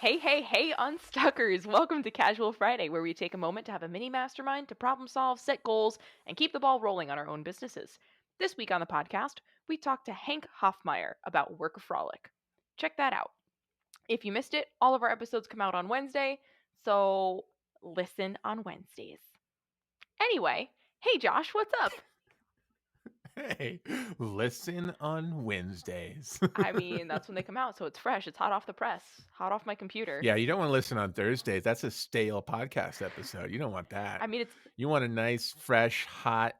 Hey, Unstuckers! Welcome to Casual Friday, where we take a moment to have a mini mastermind to problem solve, set goals, and keep the ball rolling on our own businesses. This week on the podcast, we talk to Hank Hoffmeyer about Workaholic. Check that out. If you missed it, all of our episodes come out on Wednesday, so listen on Wednesdays. Anyway, hey Josh, what's up? Hey, listen on Wednesdays. I mean, that's when they come out, so it's fresh. It's hot off the press, hot off my computer. Yeah, you don't want to listen on Thursdays. That's a stale podcast episode. You don't want that. I mean, it's You want a nice, fresh, hot,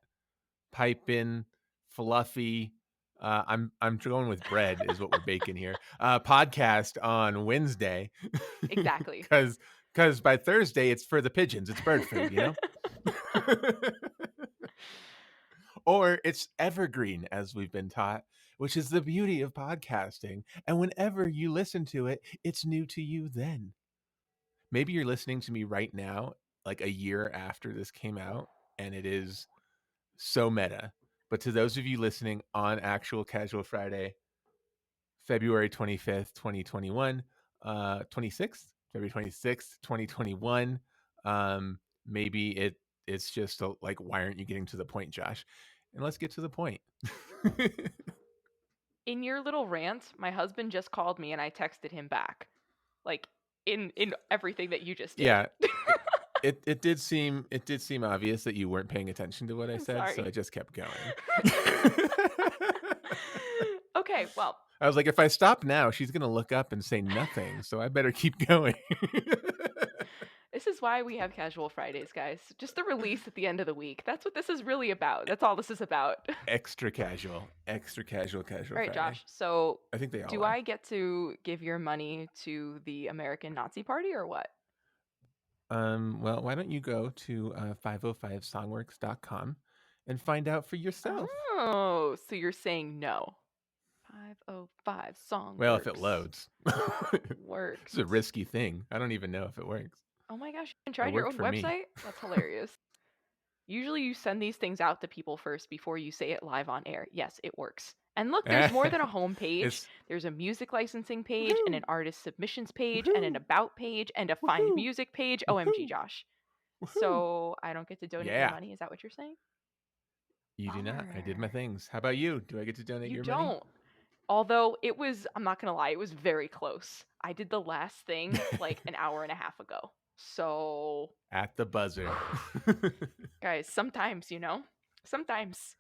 piping, fluffy. I'm going with bread is what we're baking here. Podcast on Wednesday. exactly. Because by Thursday it's for the pigeons. It's bird food, you know. Or it's evergreen, as we've been taught, which is the beauty of podcasting. And whenever you listen to it, it's new to you then. Maybe you're listening to me right now, like a year after this came out, and it is so meta. But to those of you listening on actual Casual Friday, February 25th, 2021, 26th, February 26th, 2021, maybe it's just like, why aren't you getting to the point, Josh? And let's get to the point. In your little rant, my husband just called me and I texted him back. Like in everything that you just did. Yeah. It did seem obvious that you weren't paying attention to what I said, so I just kept going. Okay, well. I was like, if I stop now, she's going to look up and say nothing, so I better keep going. This is why we have Casual Fridays, guys. Just the release at the end of the week. That's what this is really about. That's all this is about. Extra casual All right, Friday. Josh. So I think they all do are. I get to give your money to the American Nazi Party or what? Well, why don't you go to 505songworks.com and find out for yourself. Oh, so you're saying no. 505 Songworks. Well, if it loads. Works. It's a risky thing. I don't even know if it works. Oh my gosh, you tried your own website? That's hilarious. Usually you send these things out to people first before you say it live on air. Yes, it works. And look, there's more than a home page. There's a music licensing page and an artist submissions page and an about page and a find music page. OMG, Josh. So I don't get to donate your money? Is that what you're saying? You do not. I did my things. How about you? Do I get to donate your money? You don't. Although it was, I'm not going to lie, it was very close. I did the last thing like an hour and a half ago. So at the buzzer. Guys, sometimes, sometimes.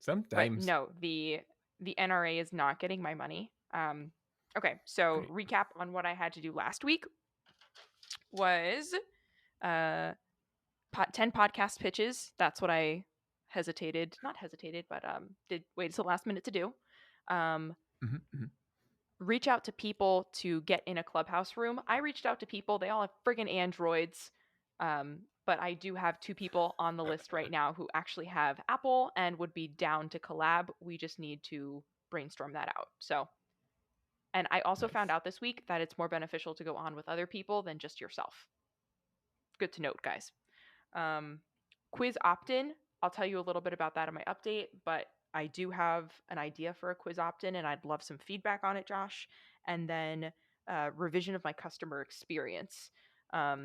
But no, the NRA is not getting my money. Okay, so great. Recap on what I had to do last week was 10 podcast pitches. That's what I did wait till the last minute to do. Reach out to people to get in a Clubhouse room. I reached out to people. They all have friggin' Androids. But I do have 2 people on the list right now who actually have Apple and would be down to collab. We just need to brainstorm that out. So, and I also found out this week that it's more beneficial to go on with other people than just yourself. Good to note, guys. Quiz opt-in. I'll tell you a little bit about that in my update, but I do have an idea for a quiz opt-in and I'd love some feedback on it, Josh. And then revision of my customer experience. I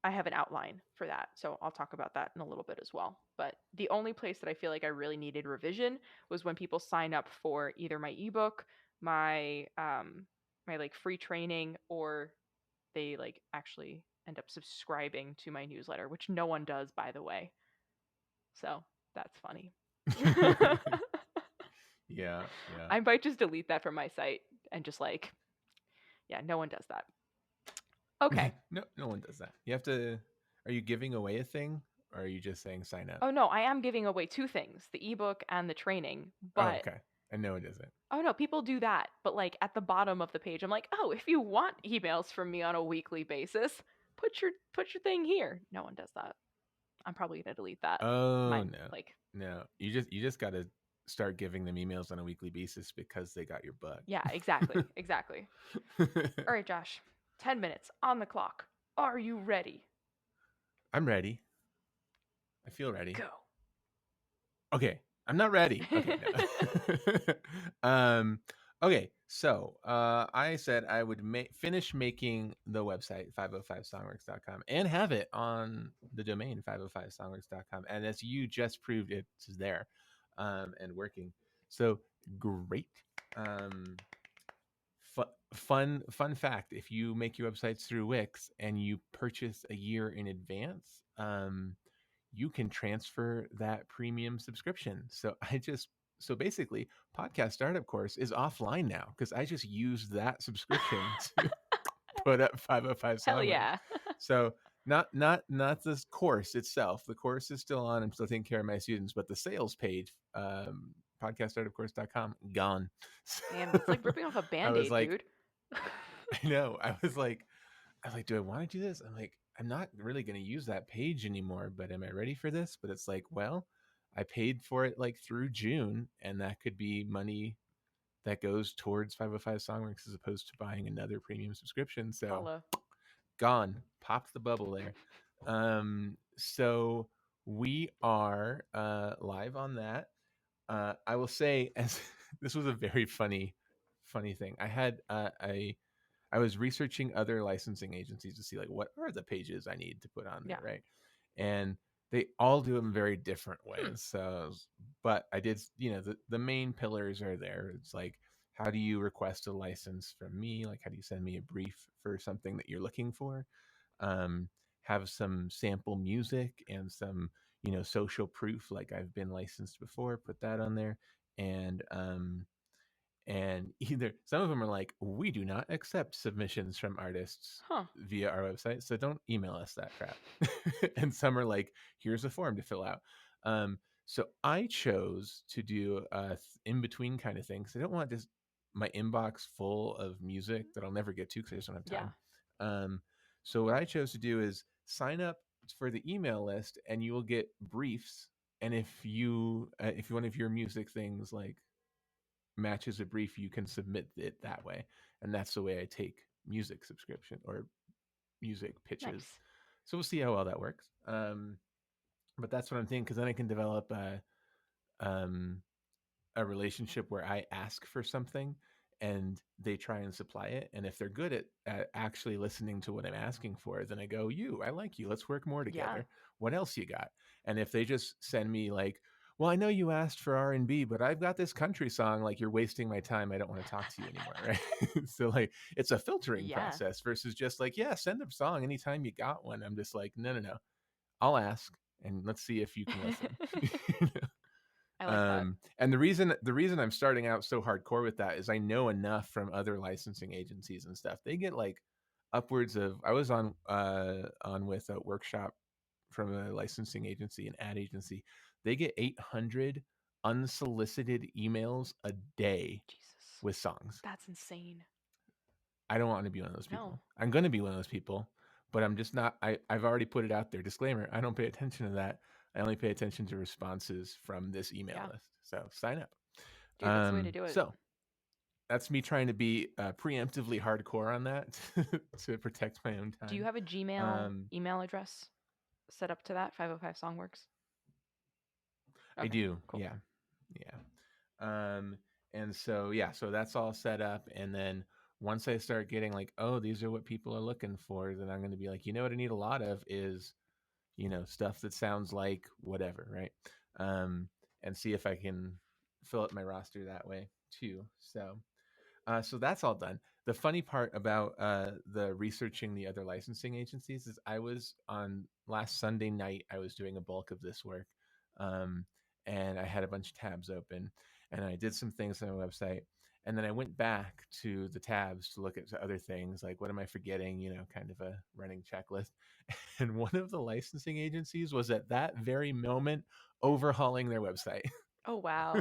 have an outline for that, so I'll talk about that in a little bit as well. But the only place that I feel like I really needed revision was when people sign up for either my ebook, my like free training, or they like actually end up subscribing to my newsletter, which no one does, by the way. So that's funny. Yeah. I might just delete that from my site and just no one does that. Okay. No one does that. You have to. Are you giving away a thing, or are you just saying sign up? Oh no, I am giving away 2 things: the ebook and the training. But okay, and no, it isn't. Oh no, people do that. But like at the bottom of the page, I'm like, oh, if you want emails from me on a weekly basis, put your thing here. No one does that. I'm probably gonna delete that. Oh no. You just got to start giving them emails on a weekly basis because they got your book. Yeah, exactly. All right, Josh. 10 minutes on the clock. Are you ready? I'm ready. I feel ready. Go. Okay, I'm not ready. Okay. Okay. So I said I would finish making the website 505songworks.com and have it on the domain 505songworks.com. And as you just proved, it's there and working. So great. Um, fun fact: if you make your websites through Wix and you purchase a year in advance, you can transfer that premium subscription. So basically, podcast startup course is offline now because I just used that subscription to put up 505 Hell Songworks. yeah. So not this course itself. The course is still on. I'm still taking care of my students, but the sales page, podcaststartupcourse.com, gone. Damn, that's like ripping off a I was band-aid, like, dude. I know. I was like, do I want to do this? I'm like, I'm not really going to use that page anymore, but am I ready for this? But it's like, well, I paid for it like through June, and that could be money that goes towards 505 Songworks as opposed to buying another premium subscription. So Holla. gone, popped the bubble there. So we are live on that. I will say, as this was a very funny thing. I was researching other licensing agencies to see like what are the pages I need to put on there, Yeah. right? And they all do them very different ways. So, but I did, the main pillars are there. It's like, how do you request a license from me? Like, how do you send me a brief for something that you're looking for? Um, have some sample music and some, social proof, like I've been licensed before. Put that on there, and either some of them are like, we do not accept submissions from artists Huh. via our website, so don't email us that crap. And some are like, here's a form to fill out. So I chose to do a in between kind of thing, because I don't want just my inbox full of music that I'll never get to because I just don't have Yeah. time. So what I chose to do is sign up for the email list, and you will get briefs. And if one of your music things like matches a brief, you can submit it that way. And that's the way I take music subscription or music pitches. Nice. So we'll see how well that works. But that's what I'm thinking, because then I can develop um, a relationship where I ask for something and they try and supply it. And if they're good at actually listening to what I'm asking for, then I go, I like you. Let's work more Yeah. together. What else you got? And if they just send me like, well, I know you asked for R&B, but I've got this country song, like, you're wasting my time. I don't want to talk to you anymore. Right. So like, it's a filtering Yeah. process versus just like, yeah, send a song anytime you got one. I'm just like, no. I'll ask and let's see if you can listen. I like that. And the reason I'm starting out so hardcore with that is I know enough from other licensing agencies and stuff. They get like upwards of, I was on with a workshop from a licensing agency, an ad agency. They get 800 unsolicited emails a day Jesus. with songs. That's insane. I don't want to be one of those No. people. I'm going to be one of those people, but I'm just not. I've already put it out there. Disclaimer: I don't pay attention to that. I only pay attention to responses from this email Yeah. list. So sign up. Dude, that's the way to do it. So that's me trying to be preemptively hardcore on that to protect my own Do you time. have a Gmail email address set up to that? 505 Songworks? I Okay, do. cool. Yeah. And so yeah, so that's all set up, and then once I start getting like, oh, these are what people are looking for, then I'm going to be like, what I need a lot of is, stuff that sounds like whatever, right? And see if I can fill up my roster that way too. So that's all done. The funny part about the researching the other licensing agencies is I was on last Sunday night, I was doing a bulk of this work. Um, and I had a bunch of tabs open, and I did some things on my website. And then I went back to the tabs to look at other things like, what am I forgetting? Kind of a running checklist. And one of the licensing agencies was at that very moment overhauling their website. Oh, wow.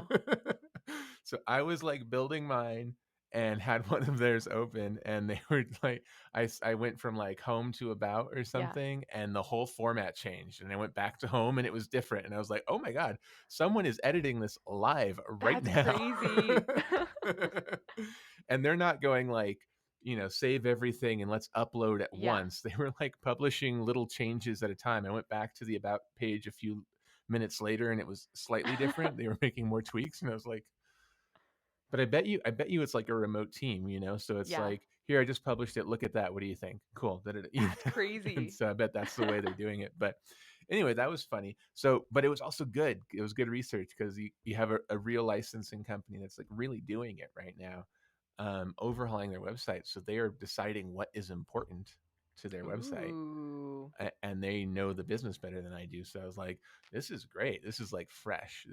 So I was like building mine and had one of theirs open, and they were like, I went from like home to about or Yeah. something, and the whole format changed, and I went back to home and it was different, and I was like, oh my god, someone is editing this live right That's now. crazy. And they're not going like, save everything and let's upload at Yeah. once. They were like publishing little changes at a time. I went back to the about page a few minutes later and it was slightly different. They were making more tweaks, and I was like, But I bet you it's like a remote team, so it's Yeah, like, "Here, I just published it, look at that, what do you think? Cool." that's And crazy. so I bet that's the way they're doing it, but anyway, that was funny. So but it was also good. It was good research because you have a real licensing company that's, like, really doing it right now, overhauling their website, so they are deciding what is important to their website, Ooh. and they know the business better than I do. So I was like, this is great. This is like fresh.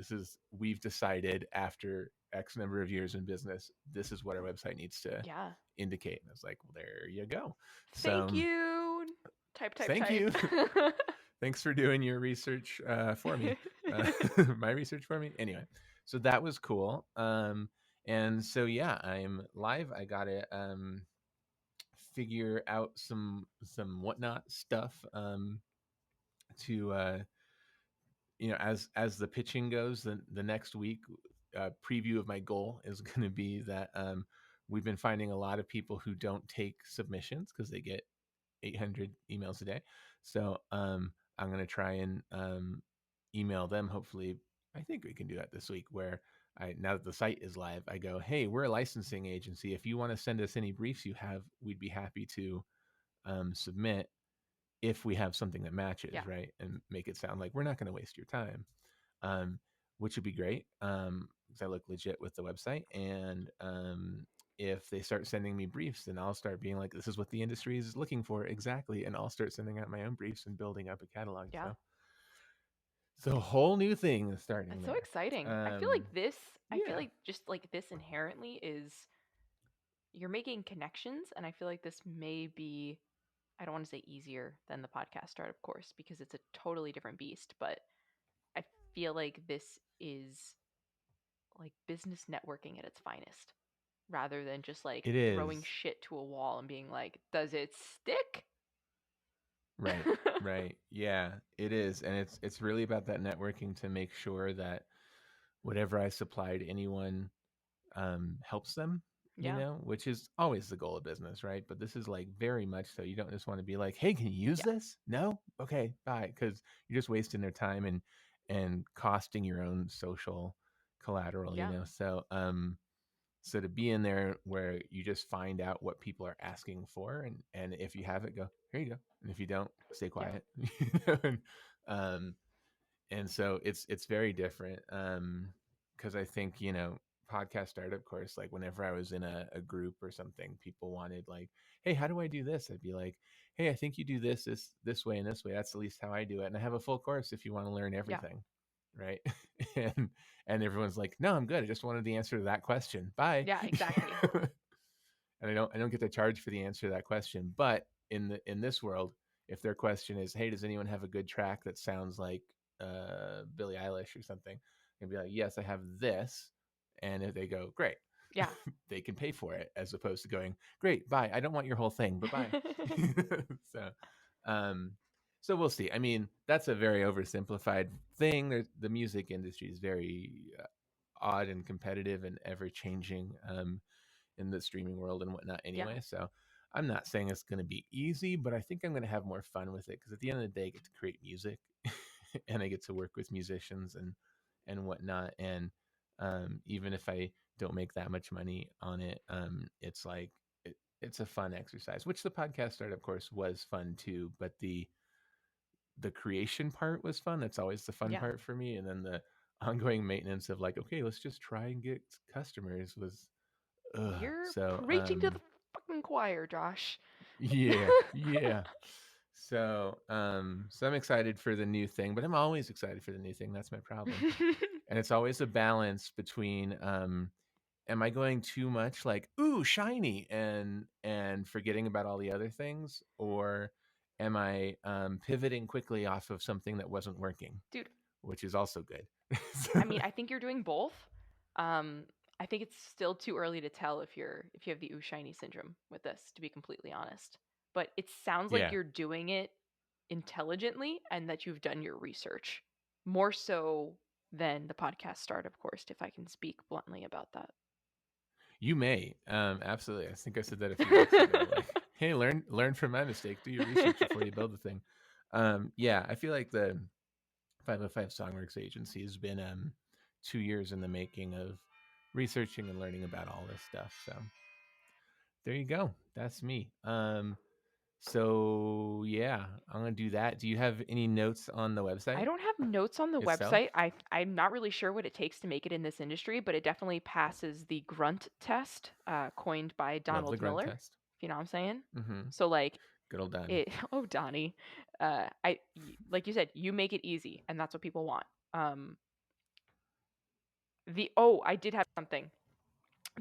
We've decided after X number of years in business, this is what our website needs to Yeah. indicate. And I was like, well, there you go. So Thank you. Type, type, thank type. you. Thanks for doing your research for me, uh, my research for me. Anyway, so that was cool. And so, yeah, I'm live. I got to figure out some whatnot stuff to as the pitching goes, the next week, preview of my goal is going to be that we've been finding a lot of people who don't take submissions because they get 800 emails a day. So I'm going to try and email them. Hopefully, I think we can do that this week. Where now that the site is live, I go, hey, we're a licensing agency. If you want to send us any briefs you have, we'd be happy to submit if we have something that matches, Yeah, right? And make it sound like we're not going to waste your time, um, which would be great because I look legit with the website. And if they start sending me briefs, then I'll start being like, this is what the industry is looking for exactly. And I'll start sending out my own briefs and building up a catalog. yeah. So it's a whole new thing starting That's so there. exciting. I feel Yeah, like just like this inherently is you're making connections, and I feel like this may be, I don't want to say easier than the podcast start, of course, because it's a totally different beast, but I feel like this is like business networking at its finest rather than just like it throwing is. shit to a wall and being like, does it stick? Right. Right. Yeah, it is. And it's really about that networking to make sure that whatever I supply to anyone helps them, Yeah, which is always the goal of business, right? But this is like very much so. You don't just want to be like, hey, can you use yeah, this? No? Okay, bye. Because you're just wasting their time and costing your own social collateral, yeah, so to be in there where you just find out what people are asking for, and if you have it, go, here you go. And if you don't, stay yeah, quiet. Um, and so it's very different because I think podcast startup course, like whenever I was in a group or something, people wanted like, hey, how do I do this? I'd be like, hey, I think you do this way and this way. That's at least how I do it, and I have a full course if you want to learn yeah, everything, right? and and everyone's like, no, I'm good, I just wanted the answer to that question, bye. yeah, exactly. And I don't get to charge for the answer to that question. But in this world, if their question is, "Hey, does anyone have a good track that sounds like Billie Eilish or something?" And be like, "Yes, I have this." And if they go, "Great," Yeah. they can pay for it, as opposed to going, "Great, bye. I don't want your whole thing, but bye." so, um, so we'll see. I mean, that's a very oversimplified thing. The music industry is very odd and competitive and ever changing. In the streaming world and whatnot Yeah, anyway. So I'm not saying it's going to be easy, but I think I'm going to have more fun with it because at the end of the day, I get to create music and I get to work with musicians and whatnot. And even if I don't make that much money on it, it's like it's a fun exercise. Which the podcast start, of course, was fun too. But the creation part was fun. That's always the fun yeah. part for me. And then the ongoing maintenance of like, okay, let's just try and get customers was ugh. You're So, preaching to the fucking choir, Josh. yeah, yeah. So I'm excited for the new thing, but I'm always excited for the new thing. That's my problem. And it's always a balance between, am I going too much like, ooh, shiny and forgetting about all the other things, or am I pivoting quickly off of something that wasn't working, Dude, which is also good. I mean, I think you're doing both. Um, I think it's still too early to tell if you have the ooh shiny syndrome with this, to be completely honest. But it sounds like Yeah. you're doing it intelligently and that you've done your research more so than the podcast start, of course, if I can speak bluntly about that. You may. Absolutely. I think I said that a few weeks ago. Like, hey, learn from my mistake. Do your research before you build the thing. Yeah, I feel like the 505 Songworks agency has been 2 years in the making of researching and learning about all this stuff. So there you go. That's me. So yeah, I'm gonna do that. Do you have any notes on the I website don't have notes on the itself? website. I'm not really sure what it takes to make it in this industry, but it definitely passes the grunt test, coined by Love the Donald grunt Miller, test. if you know what I'm saying. Mm-hmm. So like Good old Donnie. it, oh Donnie, like you said, you make it easy, and that's what people want. Um, I did have something.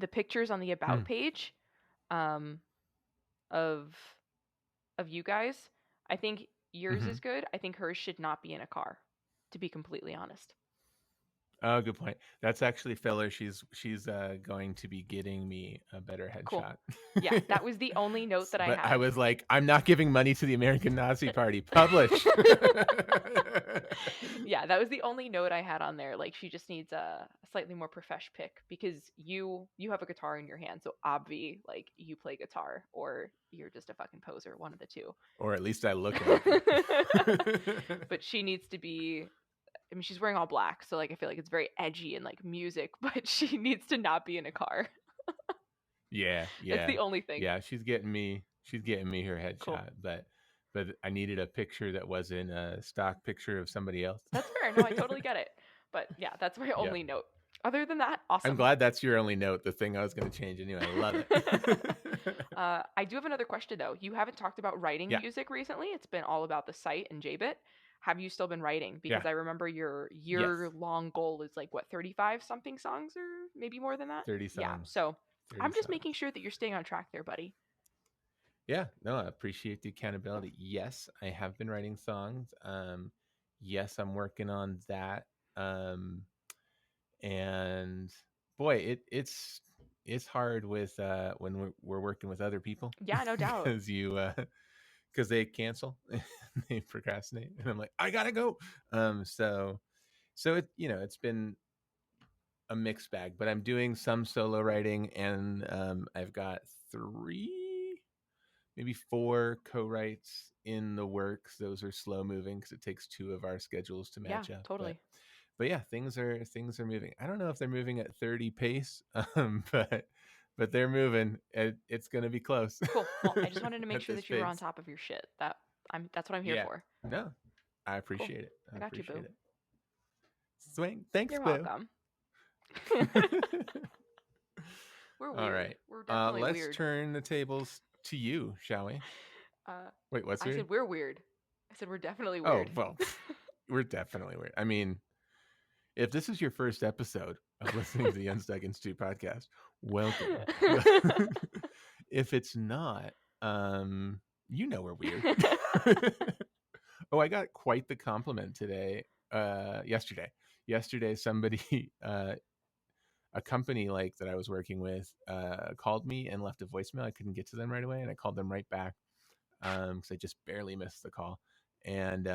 The pictures on the about Hmm. page, um, of you guys, I think yours Mm-hmm. is good. I think hers should not be in a car, to be completely honest. Oh, good point. That's actually filler. She's going to be getting me a better Cool. headshot. Yeah, that was the only note that I But I had. was like, I'm not giving money to the American Nazi Party. Publish. Yeah, that was the only note I had on there. Like she just needs a slightly more profesh pick because you have a guitar in your hand, so obvi like you play guitar or you're just a fucking poser, one of the two. Or at least I look like it. But she needs to be, I mean she's wearing all black, so like I feel like it's very edgy and like music, but she needs to not be in a car. Yeah, That's yeah, the only thing. yeah. She's getting me her Cool. headshot, but I needed a picture that wasn't a stock picture of somebody else. That's fair. No, I totally get it. But yeah, that's my Yep. only note. Other than that, I'm awesome. glad that's your only note. The thing I was going to change anyway. I love it. I do have another question though. You haven't talked about writing Yeah, music recently. It's been all about the site and JBit. Have you still been writing? Because yeah, I remember your yes. year-long goal is like what, 35 something songs or maybe more than that? 30 Yeah. songs. So 30 I'm just songs. making sure that you're staying on track there, buddy. Yeah, no, I appreciate the accountability. Yes, I have been writing songs. Yes, I'm working on that. Um, and boy, it's hard with when we're working with other people Yeah, no doubt. because because they cancel and they procrastinate, and I'm like, I gotta go. So it's been a mixed bag, but I'm doing some solo writing, and I've got three, maybe four co-writes in the works. Those are slow moving because it takes two of our schedules to Yeah, match up. But totally. but yeah, things are moving. I don't know if they're moving at 30 pace, but they're moving. It's gonna be close Cool. Well, I just wanted to make at sure this that you were on pace. top of your shit. That's what I'm here Yeah. for. No, I Cool. appreciate it. I I got you, appreciate boo. it. Swing. Thanks, You're boo. welcome. We're All weird. right. We're definitely Let's weird. turn the tables to you, shall we? Uh, Wait, what's I weird? said we're weird. I said we're definitely Oh, weird. well, we're definitely weird. I mean, if this is your first episode of listening to the Unstuck Institute podcast, welcome. If it's not, we're weird. Oh, I got quite the compliment today. Yesterday. Yesterday, somebody, a company like that I was working with, called me and left a voicemail. I couldn't get to them right away, and I called them right back because I just barely missed the call. And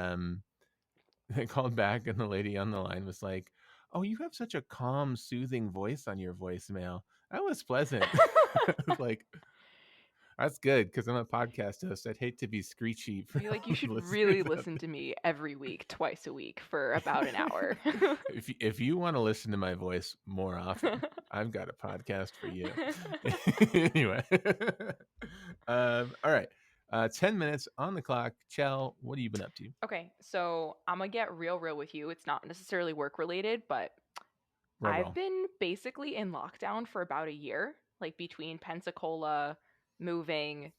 I called back, and the lady on the line was like, "Oh, you have such a calm, soothing voice on your voicemail. That was pleasant." I was like, "That's good," because I'm a podcast host. I'd hate to be screechy for You're like, you should really listeners out listen to me every week, twice a week for about an hour. there. If you want to listen to my voice more often, I've got a podcast for you. Anyway, all right. 10 minutes on the clock. Cel, what have you been up to? Okay, so I'm gonna get real with you. It's not necessarily work related, but Roll, I've roll. been basically in lockdown for about a year, like between Pensacola, moving,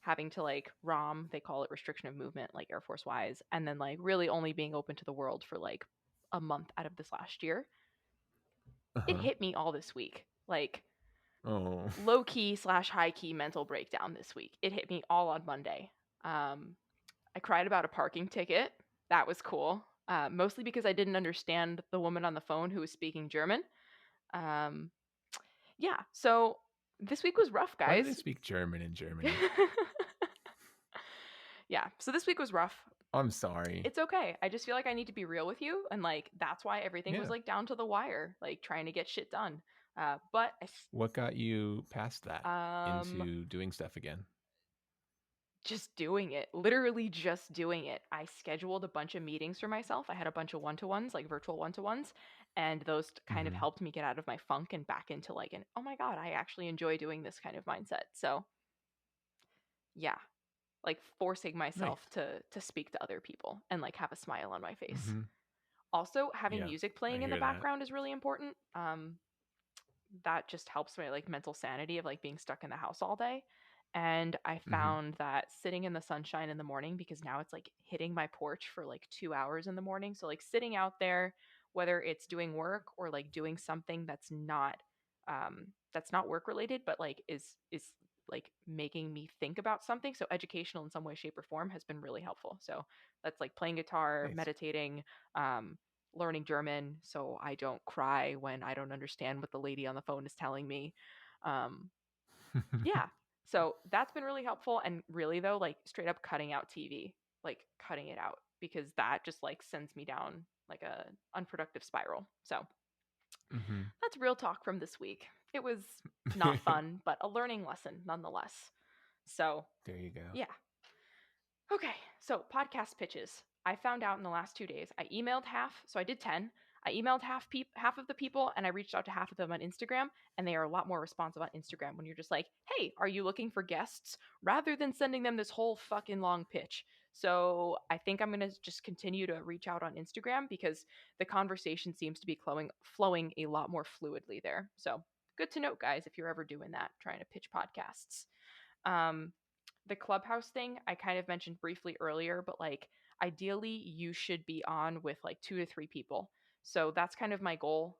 having to like ROM, they call it restriction of movement, like Air Force wise, and then like really only being open to the world for like a month out of this last year. Uh It huh. hit me all this week. Like Oh. low key slash high key mental breakdown this week. It hit me all on Monday. I cried about a parking ticket. That was cool. Mostly because I didn't understand the woman on the phone who was speaking German. Um, yeah, so this week was rough, Why do they guys. speak German in Germany? Yeah, so this week was rough. I'm sorry. It's okay. I just feel like I need to be real with you, and like that's why everything was Yeah. like down to the wire, like trying to get shit done. But What got you past that um, into doing stuff again? just doing it, literally just doing it. I scheduled a bunch of meetings for myself. I had a bunch of one-to-ones, like virtual one-to-ones, and those kind of Mhm. helped me get out of my funk and back into like an, oh my God, I actually enjoy doing this kind of mindset. So, yeah, like forcing myself Nice. to speak to other people and like have a smile on my face. Mhm. Also, having Yeah, music I playing in the hear that. background is really important. That just helps my like mental sanity of like being stuck in the house all day. And I Mhm. found that sitting in the sunshine in the morning, because now it's like hitting my porch for like 2 hours in the morning. So like sitting out there, whether it's doing work or like doing something that's not work related, but like is like making me think about something. So educational in some way, shape, or form has been really helpful. So that's like playing guitar, Nice. meditating, um, learning German so I don't cry when I don't understand what the lady on the phone is telling me. Um, yeah. So that's been really helpful. And really, though, like straight up cutting out TV, like cutting it out because that just like sends me down like a unproductive spiral. So Mhm. that's real talk from this week. It was not fun, but a learning lesson nonetheless. So, There you go. yeah. Okay, so podcast pitches. I found out in the last 2 days. I emailed half, so I did 10. I emailed half of the people, and I reached out to half of them on Instagram, and they are a lot more responsive on Instagram when you're just like, "Hey, are you looking for guests?" rather than sending them this whole fucking long pitch. So I think I'm gonna just continue to reach out on Instagram because the conversation seems to be flowing a lot more fluidly there. So good to note, guys, if you're ever doing that, trying to pitch podcasts. Um, the clubhouse thing I kind of mentioned briefly earlier, but like ideally you should be on with like 2 to 3 people. So that's kind of my goal.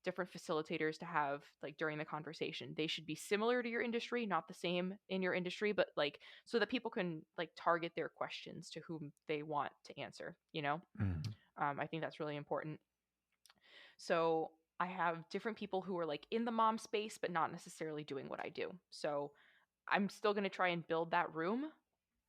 Different facilitators to have like during the conversation. They should be similar to your industry, not the same in your industry, but like so that people can like target their questions to whom they want to answer, you know? Mhm. I think that's really important. So I have different people who are like in the mom space, but not necessarily doing what I do. So I'm still going to try and build that room.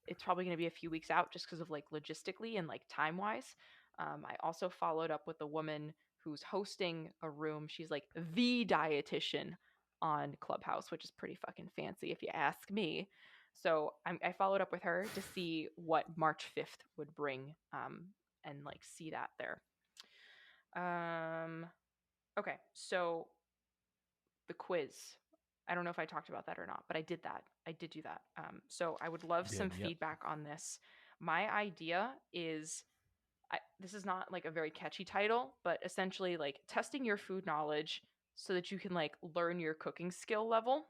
It's probably going to be a few weeks out just because of like logistically and like time wise. I also followed up with a woman who's hosting a room. She's like the dietitian on Clubhouse, which is pretty fucking fancy if you ask me. So I followed up with her to see what March 5th would bring and like see that there. Um, okay, so the quiz. I don't know if I talked about that or not, but I did that. I did do that. So I would love You some did, yep. feedback on this. My idea is this is not like a very catchy title, but essentially like testing your food knowledge so that you can like learn your cooking skill level.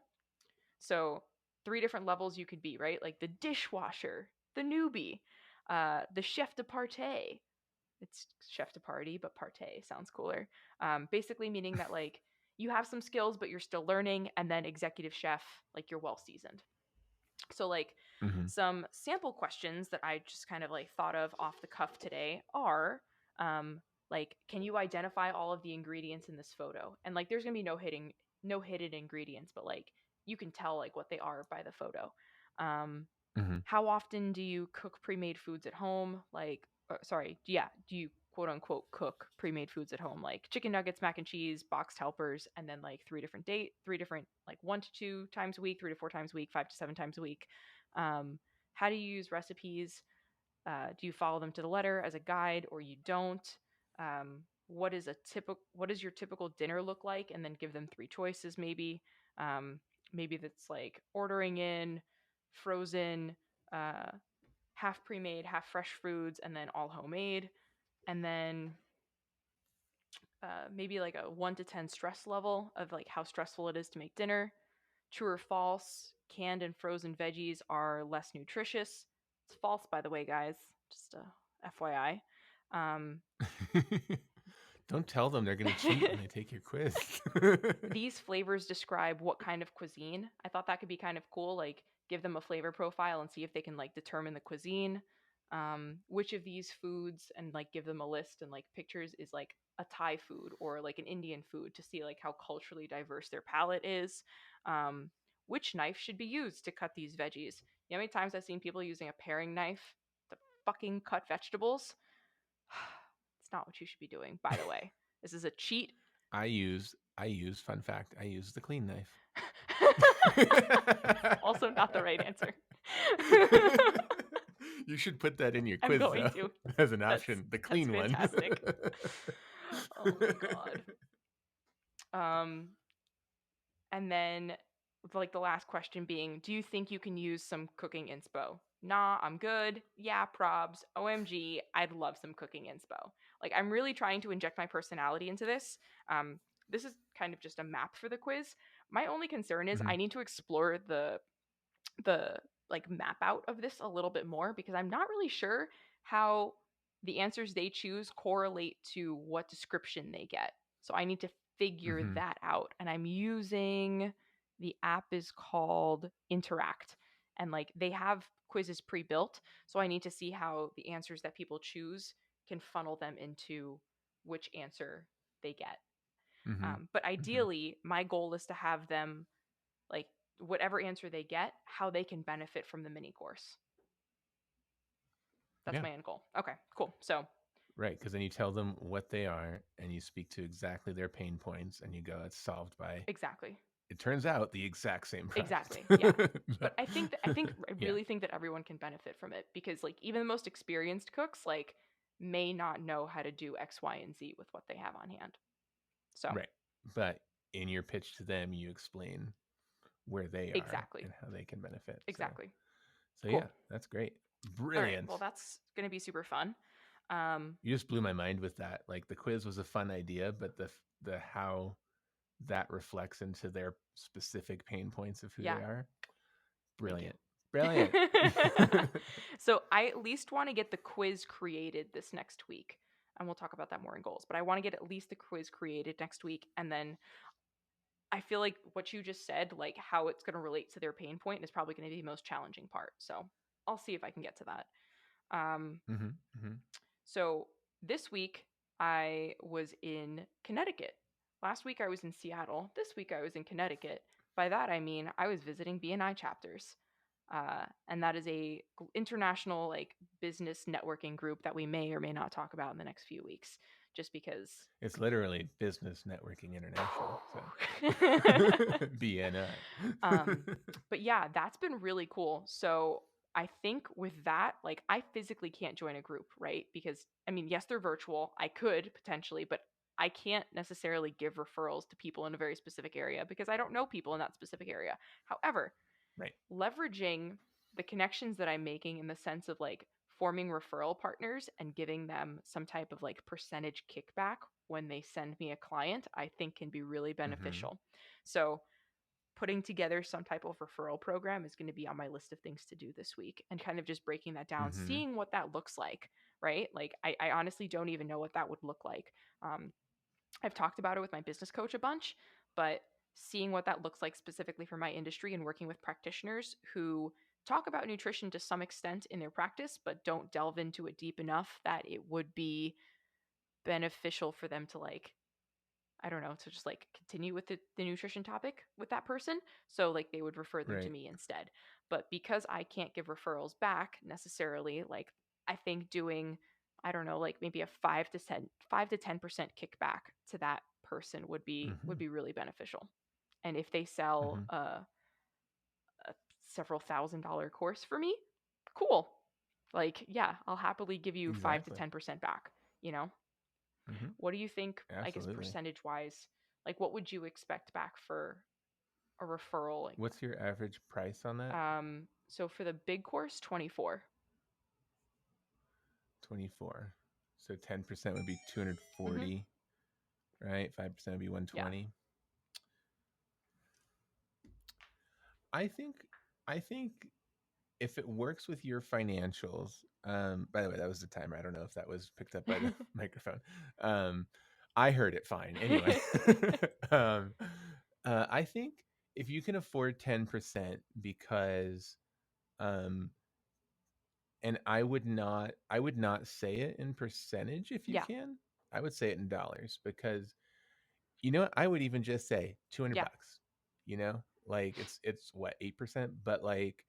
So 3 different levels you could be, right? Like the dishwasher, the newbie, the chef de partie. It's chef de party, but partie sounds cooler. Basically meaning that like you have some skills, but you're still learning, and then executive chef, like you're well seasoned. So like Mhm. some sample questions that I just kind of like thought of off the cuff today are um, like, can you identify all of the ingredients in this photo? And like, there's gonna be no hidden ingredients, but like you can tell like what they are by the photo. Um, Mhm. how often do you cook pre-made foods at home? Like, sorry, yeah, do you quote unquote cook pre-made foods at home? Like chicken nuggets, mac and cheese, boxed helpers, and then like 3 different like 1 to 2 times a week, 3 to 4 times a week, 5 to 7 times a week. How do you use recipes? Do you follow them to the letter as a guide, or you don't? What does your typical dinner look like? And then give them 3 choices, maybe. Um, maybe that's like ordering in, frozen, uh, half pre-made, half fresh foods, and then all homemade. And then maybe like a 1 to 10 stress level of like how stressful it is to make dinner. True or false? Canned and frozen veggies are less nutritious. It's false, by the way, guys. Just FYI. Um, Don't tell them they're gonna cheat when they take your quiz. these flavors describe what kind of cuisine. I thought that could be kind of cool. Like give them a flavor profile and see if they can like determine the cuisine. Which of these foods and like give them a list and like pictures is like a Thai food or like an Indian food to see like how culturally diverse their palate is. Um, which knife should be used to cut these veggies? You know how many times I've seen people using a paring knife to fucking cut vegetables? It's not what you should be doing, by the way. This is a cheat. I use fun fact, I use the clean knife. Also not the right answer. You should put that in your I'm quiz, going though, to. as an That's option, the that's clean one. fantastic. Oh my god. Um, and then like the last question being, do you think you can use some cooking inspo? Nah, I'm good. Yeah, probs. OMG, I'd love some cooking inspo. Like I'm really trying to inject my personality into this. This is kind of just a map for the quiz. My only concern is I Mhm, need to explore the like map out of this a little bit more because I'm not really sure how the answers they choose correlate to what description they get. So I need to figure mhm, that out. And I'm using the app is called Interact. And like they have quizzes pre-built. So I need to see how the answers that people choose can funnel them into which answer they get. mhm, But mhm. ideally, my goal is to have them like whatever answer they get, how they can benefit from the mini course. That's Yeah, my end goal. Okay, cool. So right, because then you tell them what they are, and you speak to exactly their pain points, and you go, "It's solved by," exactly, it turns out, the exact same product. exactly, yeah. But I Yeah, really think that everyone can benefit from it because like even the most experienced cooks like may not know how to do X, Y, and Z with what they have on hand. So right, but in your pitch to them, you explain where they are exactly, and how they can benefit, exactly. so Cool. yeah, that's great. All right. Well, Brilliant. that's gonna be super fun. Um, You just blew my mind with that. Like, the quiz was a fun idea, but the how that reflects into their specific pain points of who yeah. they are, Thank you. brilliant. Brilliant. So I at least want to get the quiz created this next week. And we'll talk about that more in goals. But I want to get at least the quiz created next week. And then I feel like what you just said, like how it's going to relate to their pain point, is probably going to be the most challenging part. So I'll see if I can get to that. Um, Mhm, mhm. so this week I was in Connecticut. Last week I was in Seattle. This week I was in Connecticut. By that I mean I was visiting BNI chapters. And that is a international like business networking group that we may or may not talk about in the next few weeks, just because. It's literally Business Networking International, so BNI. um, but yeah, that's been really cool. So I think with that, like I physically can't join a group, right? Because I mean, yes, they're virtual. I could potentially, but I can't necessarily give referrals to people in a very specific area because I don't know people in that specific area. However, Right. leveraging the connections that I'm making in the sense of like forming referral partners and giving them some type of like percentage kickback when they send me a client, I think can be really Mhm, beneficial. So putting together some type of referral program is going to be on my list of things to do this week and kind of just breaking that down, mhm. seeing what that looks like, right? Like, I honestly don't even know what that would look like. Um, I've talked about it with my business coach a bunch, but seeing what that looks like specifically for my industry and working with practitioners who talk about nutrition to some extent in their practice, but don't delve into it deep enough that it would be beneficial for them to like I don't know, to just like continue with the nutrition topic with that person. So like they would refer them to Right. me instead. But because I can't give referrals back necessarily, like I think doing, I don't know, like maybe a 5 to 10% kickback to that person would Mhm, be really beneficial. And if they sell mhm. a several $1,000 course for me, cool. Like, yeah, I'll happily give you 5 to Exactly. 10% back, you know? Mhm. What do you think, I guess, Absolutely. percentage wise? Like, what would you expect back for a referral? Like, What's your average price on that? so for the big course, 24. 24. So 10% would be Mm-hmm. 240, right? 5% would be Yeah. 120. I think I think if it works with your financials, by the way, that was the timer. I don't know if that was picked up by the microphone. Um, I heard it fine. Anyway, um, I think if you can afford 10%, because, um, and I would not say it in percentage if you Yeah. can. I would say it in dollars, because you know what? I would even just say 200 Yeah. bucks. Like, it's what, 8%, but like,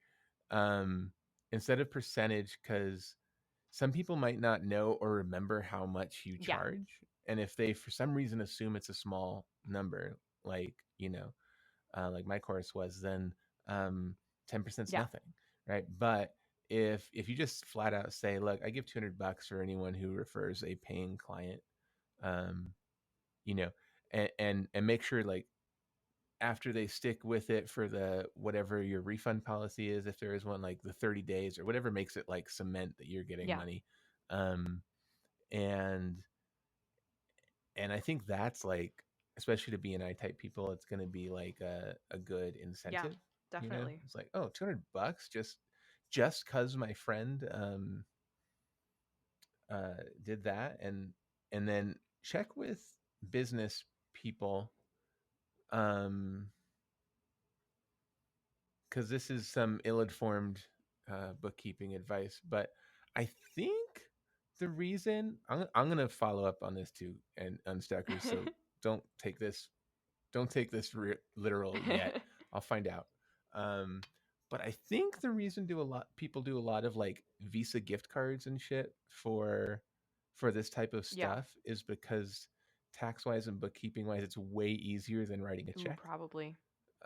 um instead of percentage, cuz some people might not know or remember how much you Yeah. charge, and if they for some reason assume it's a small number, like, like my course was, then 10% is Yeah. nothing, right? But if you just flat out say, look, I give $200 for anyone who refers a paying client, um, you know, and make sure like after they stick with it for the whatever your refund policy is, if there is one, like the 30 days or whatever makes it like cement that you're getting Yeah. money. Um, and and I think that's like, especially to BNI type people, it's going to be like a good Yeah. incentive. You know, Definitely. it's like, oh, $200 just cause my friend did that, and then check with business people, um, because this is some ill-informed bookkeeping advice, but I think the reason I'm going to follow up on this too, and unstuckers, so don't take this literal yet. I'll find out. Um, but I think the reason people do a lot of like Visa gift cards and shit for this type of Yeah. stuff is because tax wise and bookkeeping wise, it's way easier than writing a Ooh, check. probably.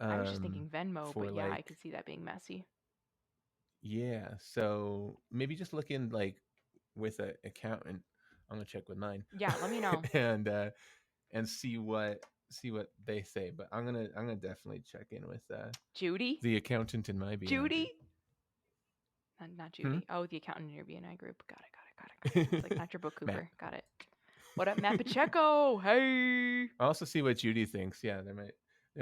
I was just Um, thinking Venmo, for but yeah, I like could see that being messy. yeah, so maybe just look in like with an accountant. I'm gonna check with mine, Yeah, let me know. and see what they say. But I'm gonna definitely check in with Judy? the accountant in my BNI group. Judy? Not Hmm? Judy. Oh, the accountant in your BNI group. Got it, got it, got it, got it. It's like not your Matt. bookkeeper. Got it. What up, Matt Pacheco? Hey. I'll also see what Judy thinks. Yeah, they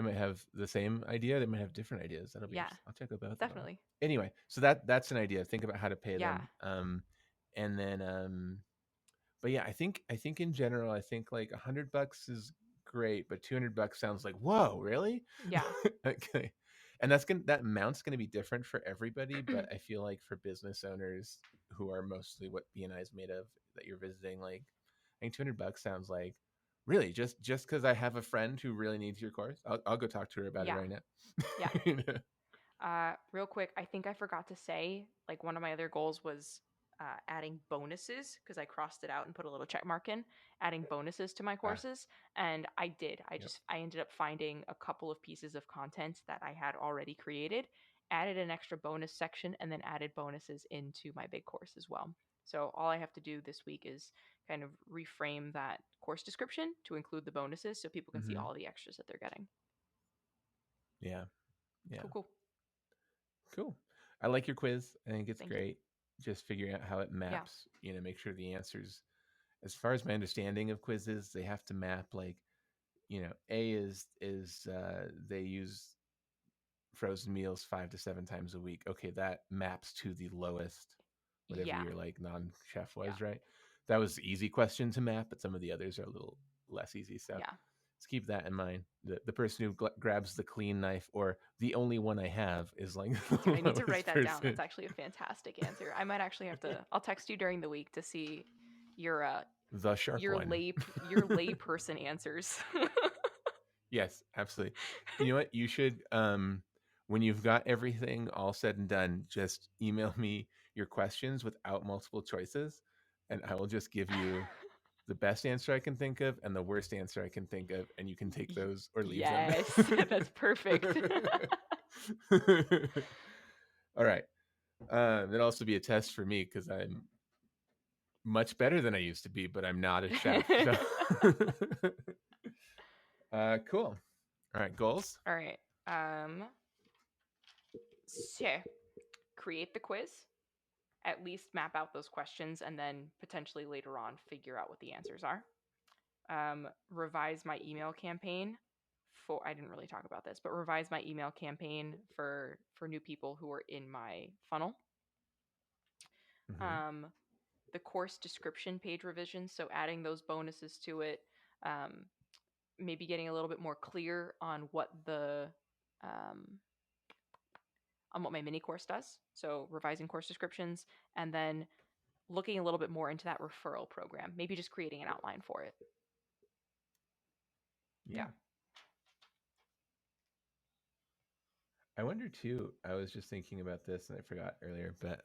might have the same idea. They might have different ideas. That'll be Yeah, interesting. I'll check out both of them. definitely. Anyway, so that's an idea. Think about how to pay Yeah, them. And then but yeah, I think in general, I think like $100 is great, but $200 sounds like whoa, really? yeah, Okay, and that amount's gonna be different for everybody, but I feel like for business owners who are mostly what BNI is made of that you're visiting, like I think $200 sounds like really just because I have a friend who really needs your course, I'll go talk to her about it yeah, right now. yeah. You know? Real quick, I think I forgot to say, like, one of my other goals was adding bonuses because I crossed it out and put a little check mark in, adding bonuses to my Ah, courses. And I did. yep. I ended up finding a couple of pieces of content that I had already created, added an extra bonus section, and then added bonuses into my big course as well. So all I have to do this week is kind of reframe that course description to include the bonuses so people can see Hmm. all the extras that they're getting. Yeah, yeah. Cool, cool. Cool. I like your quiz. I think it's Thank you. great. Just figuring out how it Yeah. maps, make sure the answers, as far as my understanding of quizzes, they have to map like, A is they use frozen meals 5 to 7 times a week. Okay, that maps to the lowest, whatever Yeah. your like non-chef Yeah. was, right? That was the easy question to map, but some of the others are a little less easy. So Yeah. let's keep that in mind. The person who grabs the clean knife or the only one I have is like Dude, I the need to write lowest that down. That's person. actually a fantastic answer. I might actually have to. I'll text you during the week to see your The sharp one. your lay person answers. Yes, absolutely. You know what? You should when you've got everything all said and done, just email me your questions without multiple choices and I will just give you the best answer I can think of and the worst answer I can think of and you can take those or leave them. Yes, that's perfect. All right. It'll also be a test for me because I'm much better than I used to be, but I'm not a chef. So cool. All right, goals. All right. So create the quiz. At least map out those questions, and then potentially later on figure out what the answers are. Revise my email campaign for. I didn't really talk about this, but revise my email campaign for new people who are in my funnel. Mm-hmm. Um, the course description page revisions, so adding those bonuses to it, um, maybe getting a little bit more clear on um, on what my mini course does. So revising course descriptions, and then looking a little bit more into that referral program. Maybe just creating an outline for it. Yeah. Yeah. I wonder too. I was just thinking about this and I forgot earlier, but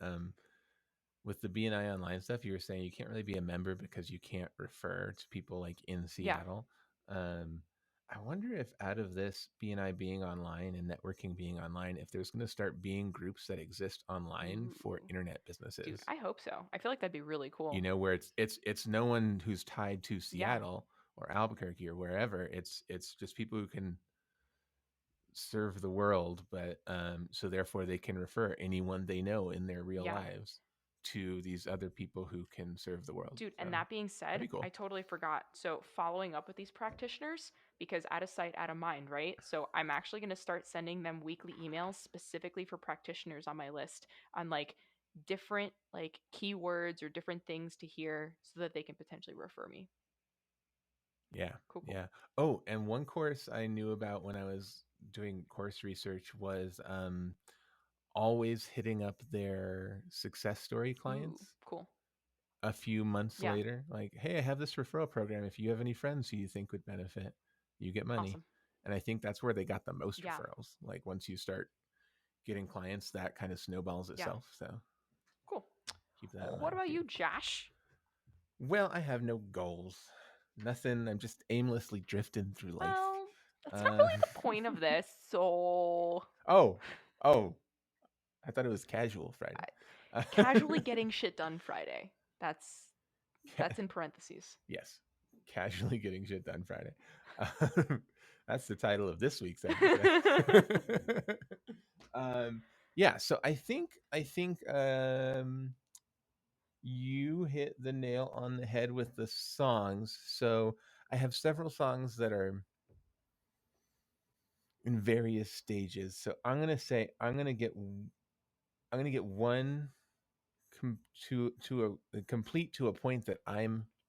with the BNI online stuff, you were saying you can't really be a member because you can't refer to people like in Yeah. Seattle. Um, I wonder if out of this BNI being online and networking being online, if there's going to start being groups that exist online for Ooh, internet dude, businesses. I hope so. I feel like that'd be really You cool. know, where it's no one who's tied to Yeah, Seattle or Albuquerque or wherever. It's just people who can serve the world, but so therefore they can refer anyone they know in their real yeah. lives to these other people who can serve the world. Dude, So and that being that'd said, be I cool. totally forgot. So, following up with these practitioners, because out of sight, out of mind, right? So, I'm actually going to start sending them weekly emails specifically for practitioners on my list on like different like keywords or different things to hear so that they can potentially refer me. Yeah, Cool, cool. yeah. Oh, and one course I knew about when I was doing course research was always hitting up their success story Ooh, clients cool. a few months Yeah, later. Like, hey, I have this referral program. If you have any friends who you think would benefit, you get money. awesome. And I think that's where they got the most Yeah, referrals. Like, once you start getting clients, that kind of snowballs yeah, itself. So cool. keep that in What mind about too. you, Josh? Well, I have no goals. Nothing. I'm just aimlessly drifting through life. Well, that's not Uh, really the point of this. So, oh, oh, I thought it was casual I, Friday. casually getting shit done Friday. That's Ca- in parentheses. yes, casually getting shit done Friday. Um, that's the title of this week's episode. um, yeah, so I think you hit the nail on the head with the songs. So I have several songs that are in various stages. So I'm gonna get one com- to a complete to a point that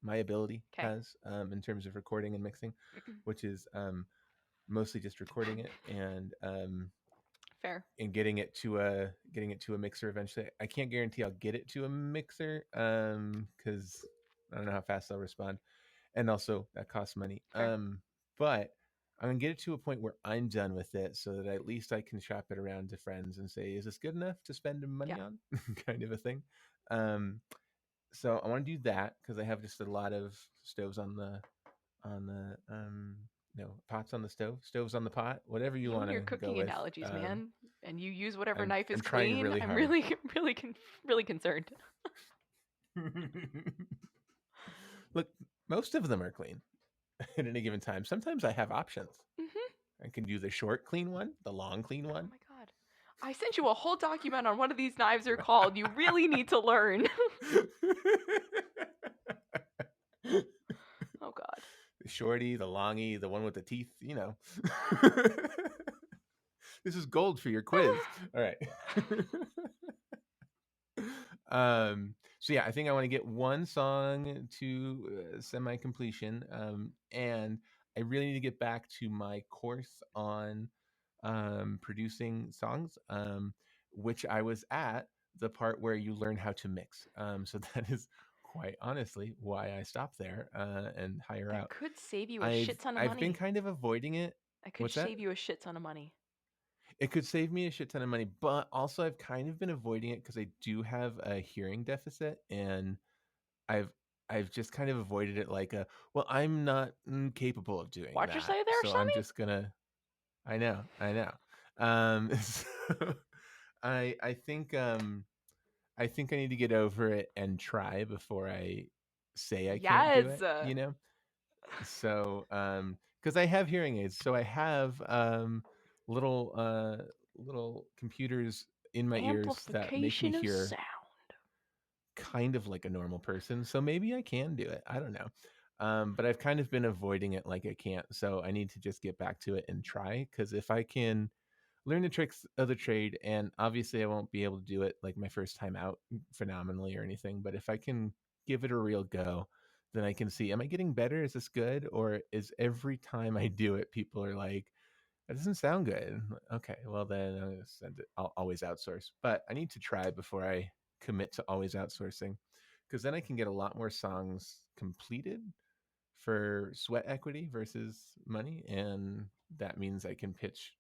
my ability Okay. has in terms of recording and mixing, which is mostly just recording it Fair. and getting it to a mixer eventually. I can't guarantee I'll get it to a mixer because I don't know how fast they'll respond, and also that costs money. Fair. But I'm gonna get it to a point where I'm done with it, so that at least I can shop it around to friends and say, "Is this good enough to spend Yeah. money on?" kind of a thing. Um, so I want to do that because I have just a lot of stoves on the no pots on the stove, stoves on the pot, whatever you You want and your to go cooking with. analogies, man. And you use whatever I'm knife is I'm trying clean. really I'm hard. really, really concerned. Look, most of them are clean at any given time. Sometimes I have options. Hmm. I can do the short clean one, the long clean Oh one. my god. I sent you a whole document on what of these knives are called. You really need to learn. Oh god. The shorty, the longy, the one with the teeth, This is gold for your quiz. All right. So yeah, I think I want to get one song to semi completion. And I really need to get back to my course on producing songs, which I was at the part where you learn how to mix. So that is quite honestly why I stopped there and higher That out. could save you a I've shit ton of I've been money. kind of avoiding it. That could What's that? save you a shit ton of money. It could save me a shit ton of money, but also I've kind of been avoiding it because I do have a hearing deficit, and I've I've just kind of avoided it like a well, I'm not capable of doing Watch your that, say there, so I'm Sonny. just gonna. I know. So I think I need to get over it and try before I say I can't do Yes. it. So because I have hearing aids, so I have little little computers in my ears that make me Amplification of hear sound. kind of like a normal person. So maybe I can do it. I don't know. But I've kind of been avoiding it like I can't. So I need to just get back to it and try. Because if I can learn the tricks of the trade, and obviously I won't be able to do it like my first time out phenomenally or anything, but if I can give it a real go, then I can see, am I getting better? Is this good? Or is every time I do it, people are like, that doesn't sound good. Okay, well then I'll send it. I'll always outsource, but I need to try before I commit to always outsourcing, because then I can get a lot more songs completed for sweat equity versus money, and that means I can pitch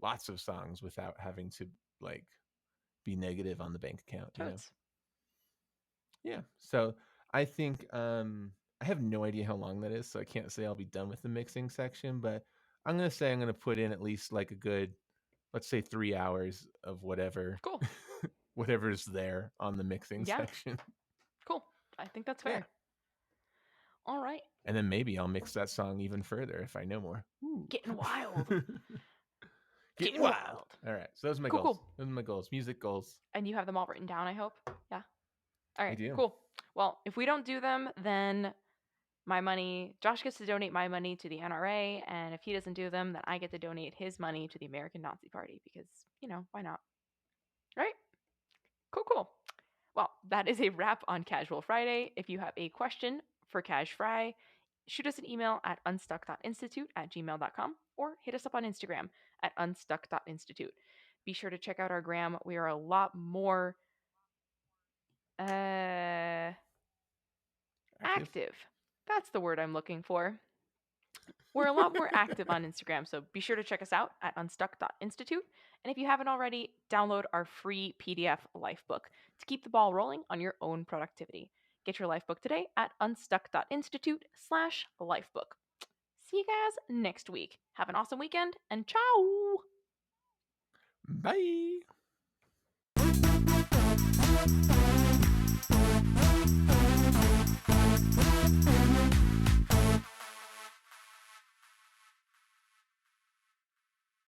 lots of songs without having to like be negative on the bank account. Totes. Yeah. So I think I have no idea how long that is, so I can't say I'll be done with the mixing section, but I'm gonna say I'm gonna put in at least like a good, let's say 3 hours of whatever Cool. whatever's there on the mixing Yeah. section. Cool. I think that's Yeah. fair. All right. And then maybe I'll mix that song even further if I know more. Ooh. Getting wild. Getting Getting wild. wild. All right. So those are my Cool, goals. cool. Those are my goals. Music goals. And you have them all written down, I hope? Yeah. All I right, do. cool. Well, if we don't do them, then my money, Josh gets to donate my money to the NRA, and if he doesn't do them, then I get to donate his money to the American Nazi Party because, why not? Right? Cool, cool. Well, that is a wrap on Casual Friday. If you have a question for Cash Fry, shoot us an email at unstuck.institute@gmail.com or hit us up on Instagram at unstuck.institute. Be sure to check out our gram. We are a lot more active. That's the word I'm looking for. We're a lot more active on Instagram, so be sure to check us out at unstuck.institute. And if you haven't already, download our free PDF Lifebook to keep the ball rolling on your own productivity. Get your Lifebook today at unstuck.institute/lifebook. See you guys next week. Have an awesome weekend, and ciao! Bye.